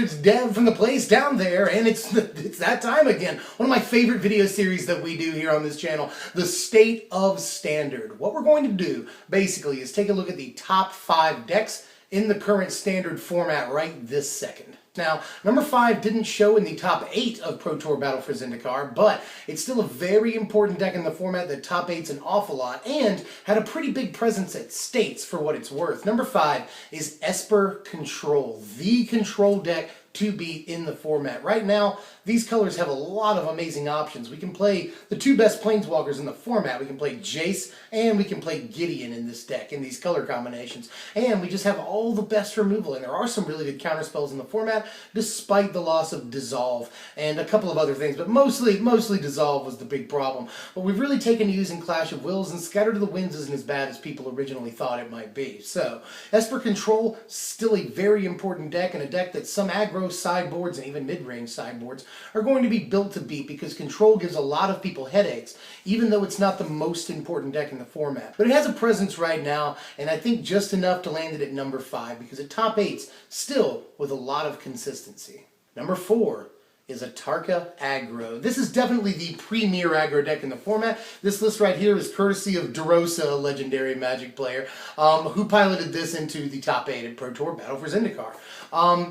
it's Dev from the place down there, and it's that time again. One of my favorite video series that we do here on this channel, the State of Standard. What we're going to do, basically, is take a look at the top 5 decks in the current Standard format right this second. Now, number 5 didn't show in the top 8 of Pro Tour Battle for Zendikar, but it's still a very important deck in the format that top 8's an awful lot, and had a pretty big presence at States for what it's worth. Number 5 is Esper Control, the control deck to be in the format. Right now, these colors have a lot of amazing options. We can play the 2 best planeswalkers in the format. We can play Jace and we can play Gideon in this deck, in these color combinations. And we just have all the best removal, and there are some really good counterspells in the format, despite the loss of Dissolve and a couple of other things, but mostly Dissolve was the big problem. But we've really taken to using Clash of Wills, and Scatter to the Winds isn't as bad as people originally thought it might be. So, Esper Control, still a very important deck, and a deck that some aggro sideboards and even mid-range sideboards are going to be built to beat, because Control gives a lot of people headaches, even though it's not the most important deck in the format. But it has a presence right now, and I think just enough to land it at number 5, because at top 8's still with a lot of consistency. Number 4 is Atarka Aggro. This is definitely the premier aggro deck in the format. This list right here is courtesy of Duress, a legendary Magic player, who piloted this into the top 8 at Pro Tour Battle for Zendikar.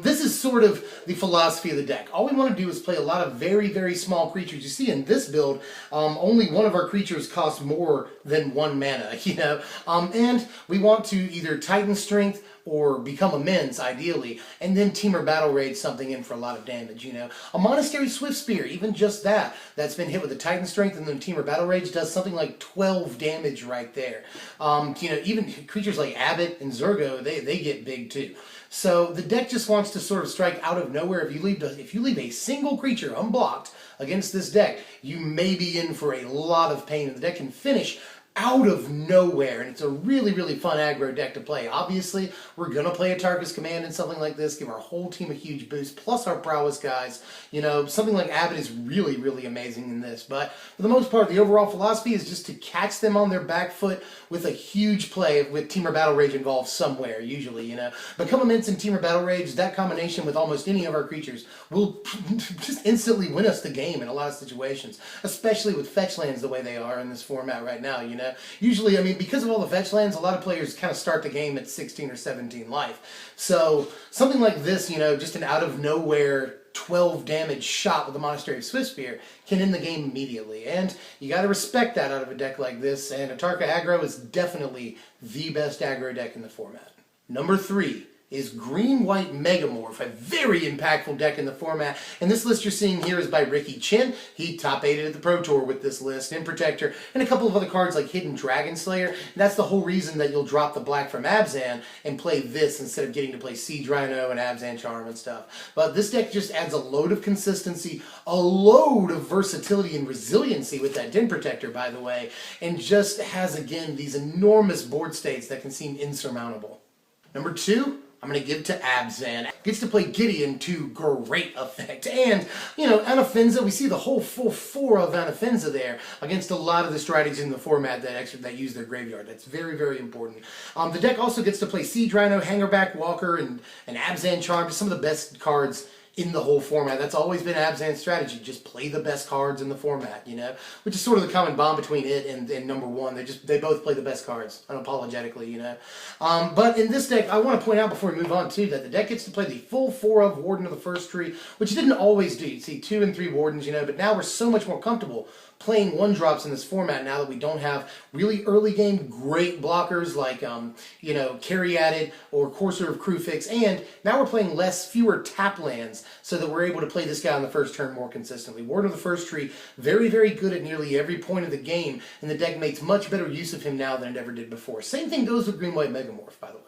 This is sort of the philosophy of the deck. All we want to do is play a lot of very, very small creatures. You see in this build, only one of our creatures costs more than 1 mana, you know? And we want to either Titan Strength or become immense, ideally, and then Temur Battle Rage something in for a lot of damage, you know. A Monastery Swiftspear, even just that's been hit with a Titan Strength and then Temur Battle Rage, does something like 12 damage right there. You know, even creatures like Abbott and Zurgo, they get big too. So the deck just wants to sort of strike out of nowhere. If you leave a single creature unblocked against this deck, you may be in for a lot of pain, and the deck can finish out of nowhere, and it's a really, really fun aggro deck to play. Obviously, we're going to play Atarka's Command in something like this, give our whole team a huge boost, plus our prowess guys. You know, something like Abbott is really, really amazing in this, but for the most part, the overall philosophy is just to catch them on their back foot with a huge play with Temur Battle Rage involved somewhere, usually, you know. Become Immense and Temur Battle Rage, that combination with almost any of our creatures will just instantly win us the game in a lot of situations, especially with fetch lands the way they are in this format right now, you know. Usually, I mean, because of all the fetch lands, a lot of players kind of start the game at 16 or 17 life. So, something like this, you know, just an out-of-nowhere 12 damage shot with the Monastery Swiftspear can end the game immediately. And you got to respect that out of a deck like this, and Atarka Aggro is definitely the best aggro deck in the format. Number 3 is Green-White Megamorph, a very impactful deck in the format. And this list you're seeing here is by Ricky Chin. He top 8'd at the Pro Tour with this list, and Protector, and a couple of other cards like Hidden Dragon Slayer. And that's the whole reason that you'll drop the black from Abzan and play this instead of getting to play Siege Rhino and Abzan Charm and stuff. But this deck just adds a load of consistency, a load of versatility and resiliency with that Den Protector, by the way, and just has, again, these enormous board states that can seem insurmountable. Number 2, I'm going to give to Abzan. Gets to play Gideon to great effect. And, you know, Anafenza, we see the whole full 4 of Anafenza there against a lot of the strategies in the format that use their graveyard. That's very, very important. The deck also gets to play Siege Rhino, Hangerback Walker, and Abzan Charm, some of the best cards in the whole format. That's always been Abzan's strategy. Just play the best cards in the format, you know? Which is sort of the common bond between it and number 1. They both play the best cards, unapologetically, you know? But in this deck, I want to point out before we move on, too, that the deck gets to play the full 4 of Warden of the First Tree, which it didn't always do. You'd see 2 and 3 Wardens, you know, but now we're so much more comfortable playing 1-drops in this format now that we don't have really early game great blockers like, you know, Caryatid or Courser of Kruphix, and now we're playing fewer tap lands so that we're able to play this guy on the first turn more consistently. Warden of the First Tree, very, very good at nearly every point of the game, and the deck makes much better use of him now than it ever did before. Same thing goes with Green-White Megamorph, by the way.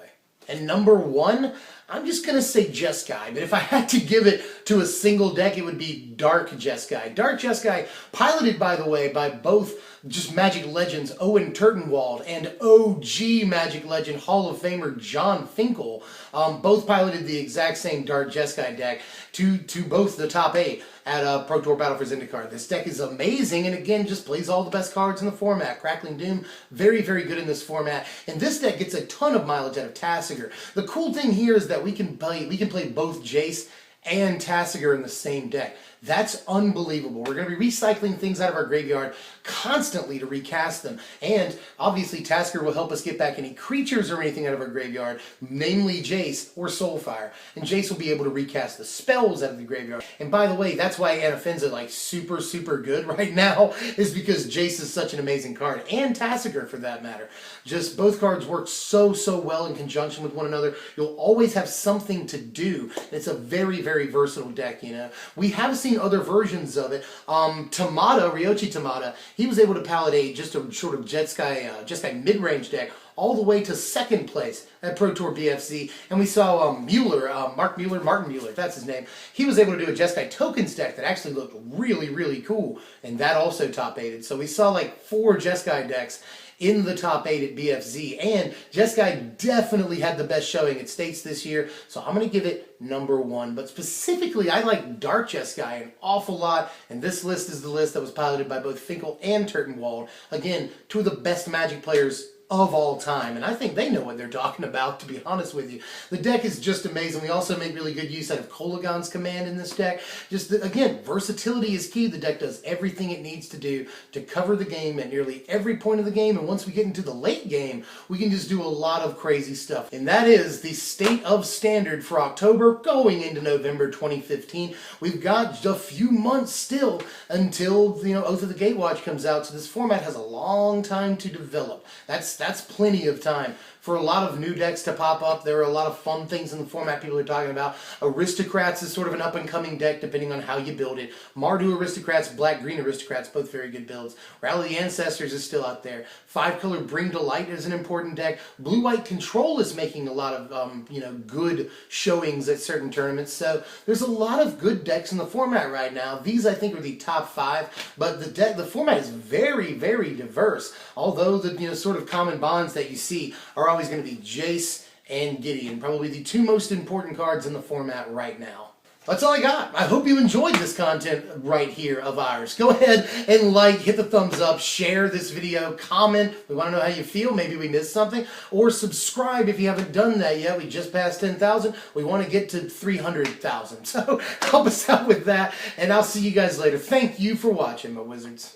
And number 1, I'm just going to say Jeskai, but if I had to give it to a single deck, it would be Dark Jeskai. Dark Jeskai, piloted, by the way, by both just Magic Legends Owen Turtenwald and OG Magic Legend Hall of Famer John Finkel, both piloted the exact same Dark Jeskai deck to both the top 8 at Pro Tour Battle for Zendikar. This deck is amazing, and again, just plays all the best cards in the format. Crackling Doom, very, very good in this format, and this deck gets a ton of mileage out of Tasigur. The cool thing here is that we can play both Jace and Tasigur in the same deck. That's unbelievable. We're going to be recycling things out of our graveyard constantly to recast them. And obviously Tasigur will help us get back any creatures or anything out of our graveyard, namely Jace or Soulfire. And Jace will be able to recast the spells out of the graveyard. And by the way, that's why Anafenza like super, super good right now, is because Jace is such an amazing card. And Tasigur for that matter. Just both cards work so, so well in conjunction with one another. You'll always have something to do. It's a very, very versatile deck, you know. We have seen other versions of it. Ryochi Tamada, he was able to palette just a sort of Jeskai mid-range deck all the way to second place at Pro Tour BFZ. And we saw Martin Mueller, that's his name. He was able to do a Jeskai tokens deck that actually looked really, really cool. And that also top 8'd. So we saw like 4 Jeskai decks in the top 8 at BFZ, and Jeskai definitely had the best showing at States this year, so I'm going to give it #1. But specifically, I like Dark Jeskai an awful lot, and this list is the list that was piloted by both Finkel and Turtenwald. Again, 2 of the best Magic players of all time, and I think they know what they're talking about, to be honest with you. The deck is just amazing. We also make really good use out of Kolagon's command in this deck. Again, versatility is key. The deck does everything it needs to do to cover the game at nearly every point of the game, and once we get into the late game, we can just do a lot of crazy stuff. And that is the State of Standard for October going into November 2015. We've got a few months still until, you know, Oath of the Gatewatch comes out, so this format has a long time to develop. That's plenty of time for a lot of new decks to pop up. There are a lot of fun things in the format people are talking about. Aristocrats is sort of an up-and-coming deck depending on how you build it. Mardu Aristocrats, Black-Green Aristocrats, both very good builds. Rally the Ancestors is still out there. 5-color Bring to Light is an important deck. Blue-White Control is making a lot of good showings at certain tournaments. So there's a lot of good decks in the format right now. These, I think, are the top 5, but the format is very, very diverse. Although the sort of common bonds that you see are always going to be Jace and Gideon, probably the 2 most important cards in the format right now. That's all I got. I hope you enjoyed this content right here of ours. Go ahead and hit the thumbs up, share this video, comment. We want to know how you feel. Maybe we missed something. Or subscribe if you haven't done that yet. We just passed 10,000. We want to get to 300,000. So help us out with that, and I'll see you guys later. Thank you for watching, my wizards.